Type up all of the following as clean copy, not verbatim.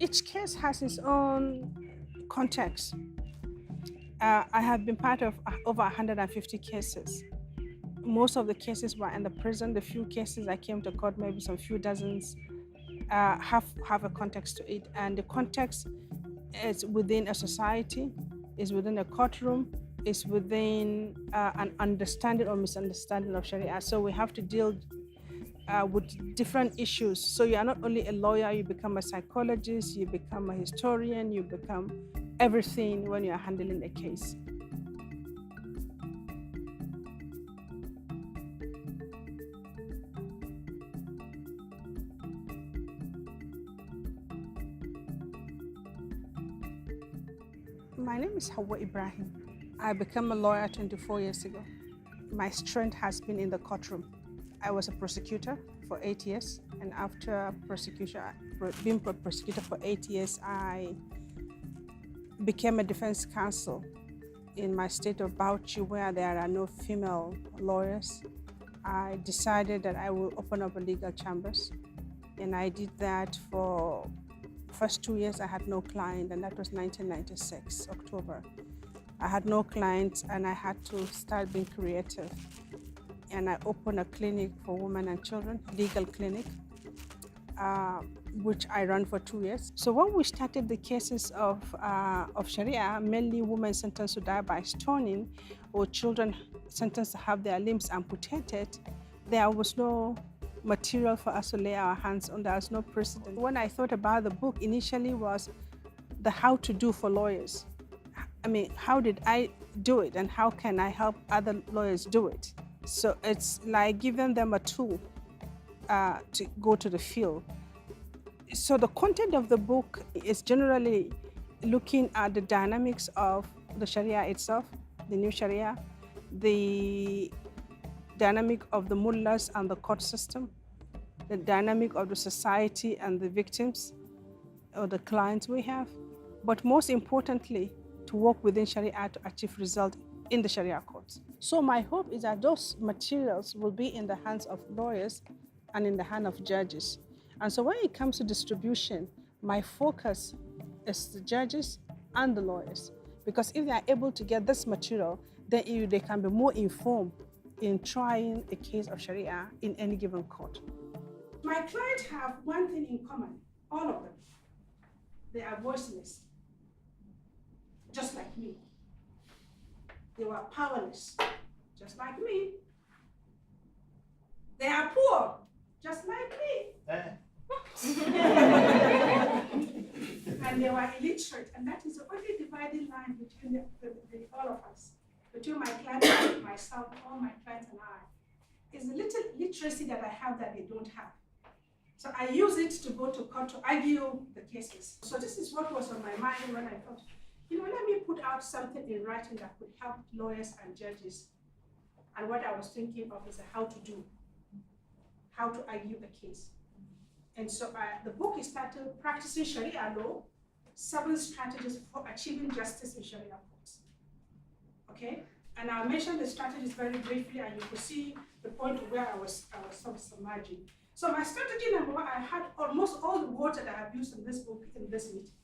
Each case has its own context. I have been part of over 150 cases. Most of the cases were in the prison. The few cases I came to court, maybe some few dozens, have a context to it. And the context is within a society, is within a courtroom, is within an understanding or misunderstanding of Sharia. So we have to deal with different issues. So you are not only a lawyer, you become a psychologist, you become a historian, you become everything when you are handling a case. My name is Hauwa Ibrahim. I became a lawyer 24 years ago. My strength has been in the courtroom. I was a prosecutor for 8 years, and after being a prosecutor for 8 years, I became a defense counsel in my state of Bauchi, where there are no female lawyers. I decided that I will open up a legal chambers, and I did that for first 2 years. I had no client, and that was 1996, October. I had no clients, and I had to start being creative. And I opened a clinic for women and children, legal clinic, which I ran for 2 years. So when we started the cases of Sharia, mainly women sentenced to die by stoning or children sentenced to have their limbs amputated, there was no material for us to lay our hands on. There was no precedent. When I thought about the book initially was the how to do for lawyers. I mean, how did I do it and how can I help other lawyers do it? So it's like giving them a tool to go to the field. So the content of the book is generally looking at the dynamics of the Sharia itself, the new Sharia, the dynamic of the mullahs and the court system, the dynamic of the society and the victims or the clients we have, but most importantly, to work within Sharia to achieve results in the Sharia courts. So my hope is that those materials will be in the hands of lawyers and in the hand of judges. And so when it comes to distribution, my focus is the judges and the lawyers. Because if they are able to get this material, then they can be more informed in trying a case of Sharia in any given court. My clients have one thing in common, all of them. They are voiceless, just like me. They were powerless, just like me. They are poor, just like me. And they were illiterate, and that is the only dividing line between all of us, between my clients, myself, all my clients and I, is the little literacy that I have that they don't have. So I use it to go to court to argue the cases. So this is what was on my mind when I thought, let me put out something in writing that could help lawyers and judges. And what I was thinking of is how to argue a case. And so the book is titled Practicing Sharia Law, 7 Strategies for Achieving Justice in Sharia Courts. Okay? And I'll mention the strategies very briefly, and you will see the point where I was sort of submerging. So my strategy number 1, I had almost all the words that I have used in this book in this meeting.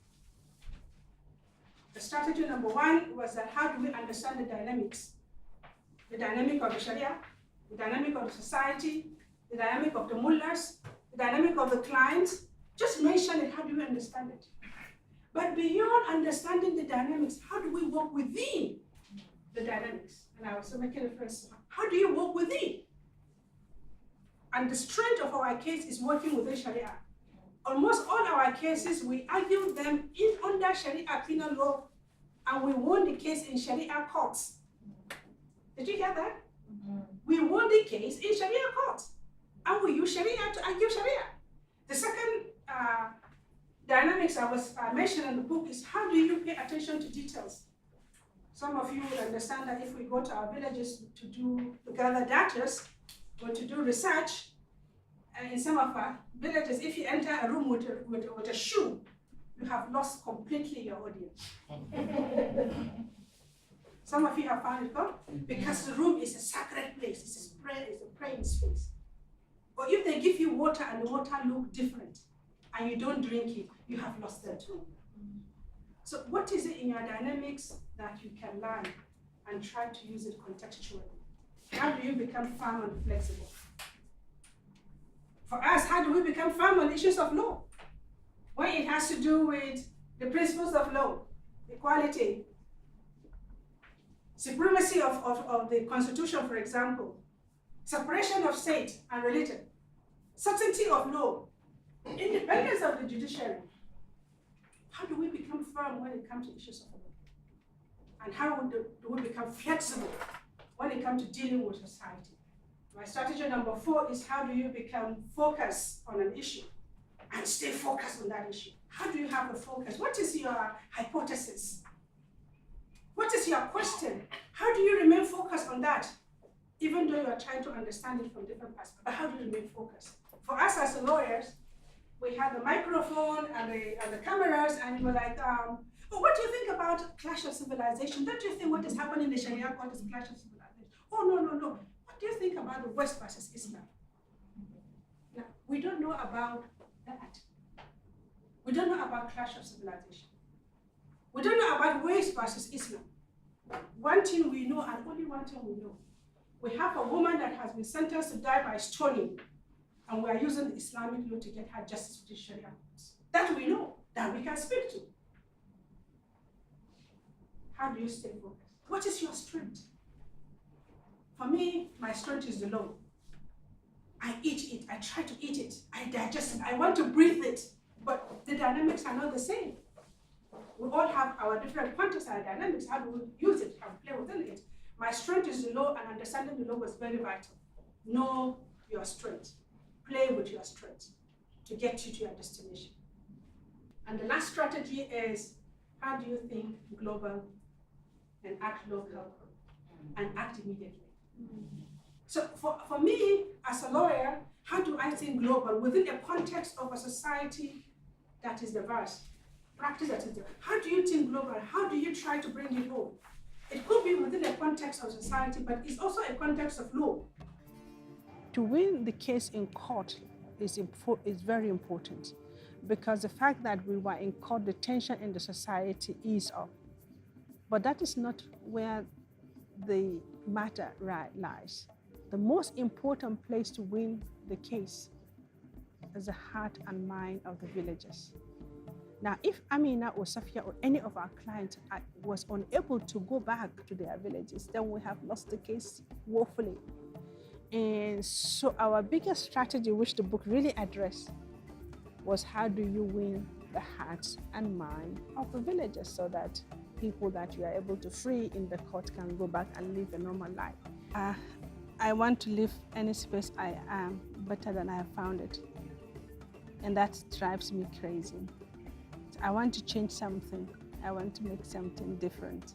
The strategy number 1 was that how do we understand the dynamics? The dynamic of the Sharia, the dynamic of the society, the dynamic of the mullahs, the dynamic of the clients. Just mention it, how do we understand it? But beyond understanding the dynamics, how do we work within the dynamics? And I was making a first, how do you work within? And the strength of our case is working within Sharia. Almost all our cases, we argue them under Sharia penal law, and we won the case in Sharia courts. Did you hear that? Mm-hmm. We won the case in Sharia courts, and we use Sharia to argue Sharia. The second dynamics I was mentioning in the book is how do you pay attention to details? Some of you will understand that if we go to our villages to gather data or to do research, in some of our villages, if you enter a room with a shoe, you have lost completely your audience. Some of you have found it, huh? Because the room is a sacred place, it's a praying space. Or if they give you water and the water look different, and you don't drink it, you have lost them too. So what is it in your dynamics that you can learn and try to use it contextually? How do you become firm and flexible? For us, how do we become firm on issues of law? When it has to do with the principles of law, equality, supremacy of the Constitution, for example, separation of state and religion, certainty of law, independence of the judiciary. How do we become firm when it comes to issues of law? And how do we become flexible when it comes to dealing with society? My strategy number 4 is how do you become focused on an issue and stay focused on that issue? How do you have a focus? What is your hypothesis? What is your question? How do you remain focused on that? Even though you are trying to understand it from different perspectives, but how do you remain focused? For us as lawyers, we had the microphone and the cameras, and we were like, oh, what do you think about clash of civilization? Don't you think what is happening in the Sharia court is clash of civilization? Oh, no. What do you think about the West versus Islam? Now, we don't know about that. We don't know about clash of civilization. We don't know about West versus Islam. One thing we know, and only one thing we know, we have a woman that has been sentenced to die by stoning, and we are using the Islamic law to get her justice with the Sharia courts. That we know, that we can speak to. How do you stay focused? What is your strength? For me, my strength is the law. I eat it, I try to eat it, I digest it, I want to breathe it, but the dynamics are not the same. We all have our different contexts and dynamics. How do we use it and play within it? My strength is the law, and understanding the law was very vital. Know your strength. Play with your strength to get you to your destination. And the last strategy is, how do you think global and act local and act immediately? So for me, as a lawyer, how do I think global within a context of a society that is diverse? Practice that is there. How do you think global? How do you try to bring it home? It could be within a context of society, but it's also a context of law. To win the case in court is very important, because the fact that we were in court, the tension in the society is up. But that is not where the matter lies. The most important place to win the case is the heart and mind of the villagers. Now, if Amina or Safia or any of our clients was unable to go back to their villages, then we have lost the case woefully. And so our biggest strategy, which the book really addressed, was how do you win the hearts and mind of the villagers so that people that you are able to free in the court can go back and live a normal life. I want to live any space I am better than I have found it. And that drives me crazy. I want to change something. I want to make something different.